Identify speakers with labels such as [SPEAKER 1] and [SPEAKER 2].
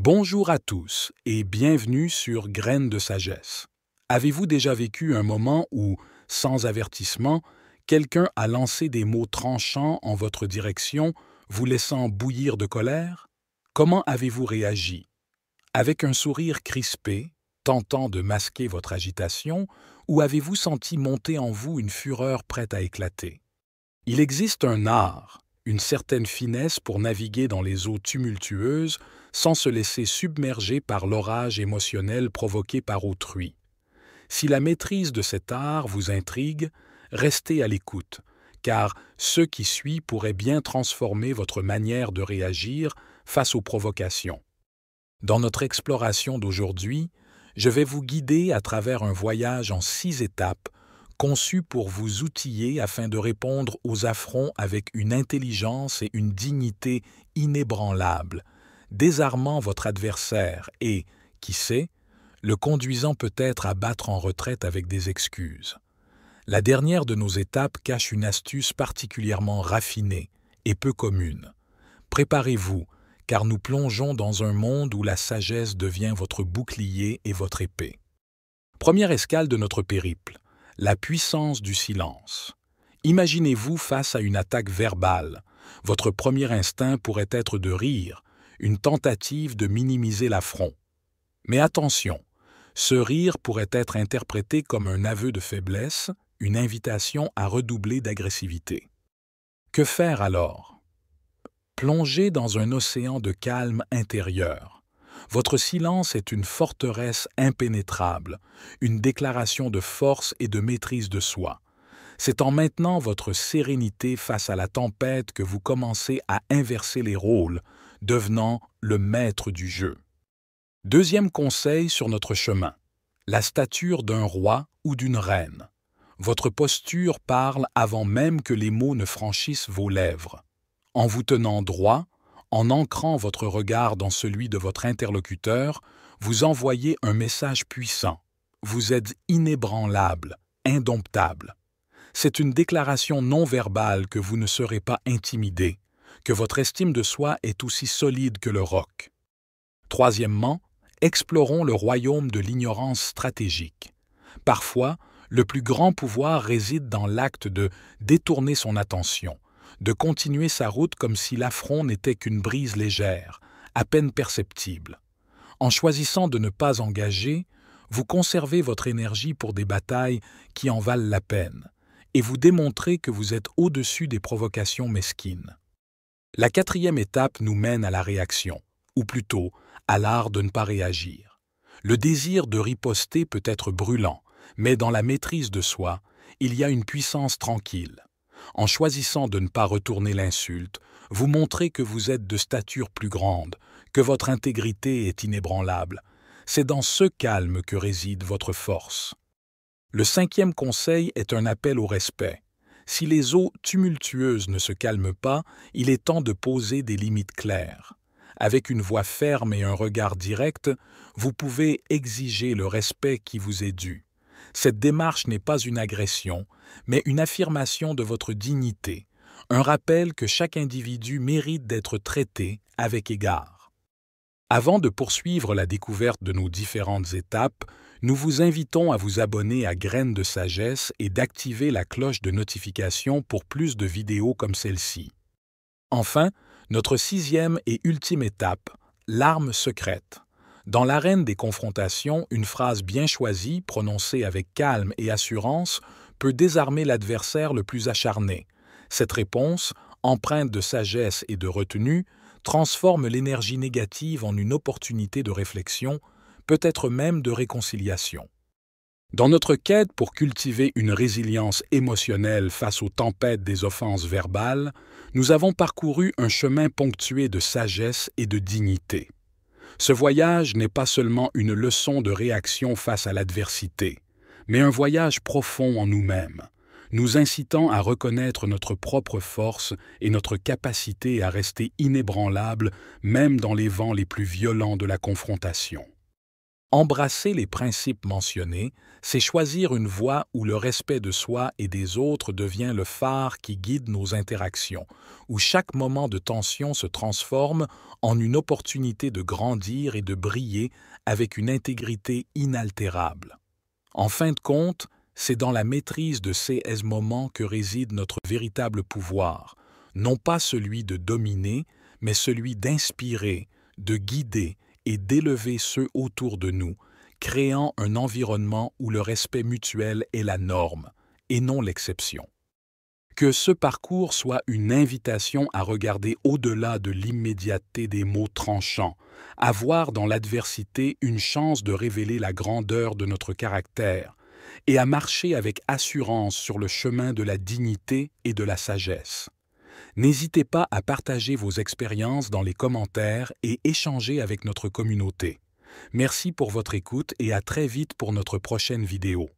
[SPEAKER 1] Bonjour à tous et bienvenue sur Graines de sagesse. Avez-vous déjà vécu un moment où, sans avertissement, quelqu'un a lancé des mots tranchants en votre direction, vous laissant bouillir de colère? Comment avez-vous réagi? Avec un sourire crispé, tentant de masquer votre agitation, ou avez-vous senti monter en vous une fureur prête à éclater? Il existe un art, une certaine finesse pour naviguer dans les eaux tumultueuses sans se laisser submerger par l'orage émotionnel provoqué par autrui. Si la maîtrise de cet art vous intrigue, restez à l'écoute, car ce qui suit pourrait bien transformer votre manière de réagir face aux provocations. Dans notre exploration d'aujourd'hui, je vais vous guider à travers un voyage en 6 étapes conçu pour vous outiller afin de répondre aux affronts avec une intelligence et une dignité inébranlables, désarmant votre adversaire et, qui sait, le conduisant peut-être à battre en retraite avec des excuses. La dernière de nos étapes cache une astuce particulièrement raffinée et peu commune. Préparez-vous, car nous plongeons dans un monde où la sagesse devient votre bouclier et votre épée. Première escale de notre périple. La puissance du silence. Imaginez-vous face à une attaque verbale. Votre premier instinct pourrait être de rire, une tentative de minimiser l'affront. Mais attention, ce rire pourrait être interprété comme un aveu de faiblesse, une invitation à redoubler d'agressivité. Que faire alors? Plongez dans un océan de calme intérieur. Votre silence est une forteresse impénétrable, une déclaration de force et de maîtrise de soi. C'est en maintenant votre sérénité face à la tempête que vous commencez à inverser les rôles, devenant le maître du jeu. Deuxième conseil sur notre chemin, la stature d'un roi ou d'une reine. Votre posture parle avant même que les mots ne franchissent vos lèvres. En vous tenant droit, en ancrant votre regard dans celui de votre interlocuteur, vous envoyez un message puissant. Vous êtes inébranlable, indomptable. C'est une déclaration non verbale que vous ne serez pas intimidé, que votre estime de soi est aussi solide que le roc. Troisièmement, explorons le royaume de l'ignorance stratégique. Parfois, le plus grand pouvoir réside dans l'acte de détourner son attention, de continuer sa route comme si l'affront n'était qu'une brise légère, à peine perceptible. En choisissant de ne pas engager, vous conservez votre énergie pour des batailles qui en valent la peine, et vous démontrez que vous êtes au-dessus des provocations mesquines. La quatrième étape nous mène à la réaction, ou plutôt à l'art de ne pas réagir. Le désir de riposter peut être brûlant, mais dans la maîtrise de soi, il y a une puissance tranquille. En choisissant de ne pas retourner l'insulte, vous montrez que vous êtes de stature plus grande, que votre intégrité est inébranlable. C'est dans ce calme que réside votre force. Le cinquième conseil est un appel au respect. Si les eaux tumultueuses ne se calment pas, il est temps de poser des limites claires. Avec une voix ferme et un regard direct, vous pouvez exiger le respect qui vous est dû. Cette démarche n'est pas une agression, mais une affirmation de votre dignité, un rappel que chaque individu mérite d'être traité avec égard. Avant de poursuivre la découverte de nos différentes étapes, nous vous invitons à vous abonner à Graines de sagesse et d'activer la cloche de notification pour plus de vidéos comme celle-ci. Enfin, notre 6e et ultime étape, l'arme secrète. Dans l'arène des confrontations, une phrase bien choisie, prononcée avec calme et assurance, peut désarmer l'adversaire le plus acharné. Cette réponse, empreinte de sagesse et de retenue, transforme l'énergie négative en une opportunité de réflexion, peut-être même de réconciliation. Dans notre quête pour cultiver une résilience émotionnelle face aux tempêtes des offenses verbales, nous avons parcouru un chemin ponctué de sagesse et de dignité. Ce voyage n'est pas seulement une leçon de réaction face à l'adversité, mais un voyage profond en nous-mêmes, nous incitant à reconnaître notre propre force et notre capacité à rester inébranlables même dans les vents les plus violents de la confrontation. Embrasser les principes mentionnés, c'est choisir une voie où le respect de soi et des autres devient le phare qui guide nos interactions, où chaque moment de tension se transforme en une opportunité de grandir et de briller avec une intégrité inaltérable. En fin de compte, c'est dans la maîtrise de ces moments que réside notre véritable pouvoir, non pas celui de dominer, mais celui d'inspirer, de guider et d'élever ceux autour de nous, créant un environnement où le respect mutuel est la norme et non l'exception. Que ce parcours soit une invitation à regarder au-delà de l'immédiateté des mots tranchants, à voir dans l'adversité une chance de révéler la grandeur de notre caractère et à marcher avec assurance sur le chemin de la dignité et de la sagesse. N'hésitez pas à partager vos expériences dans les commentaires et échanger avec notre communauté. Merci pour votre écoute et à très vite pour notre prochaine vidéo.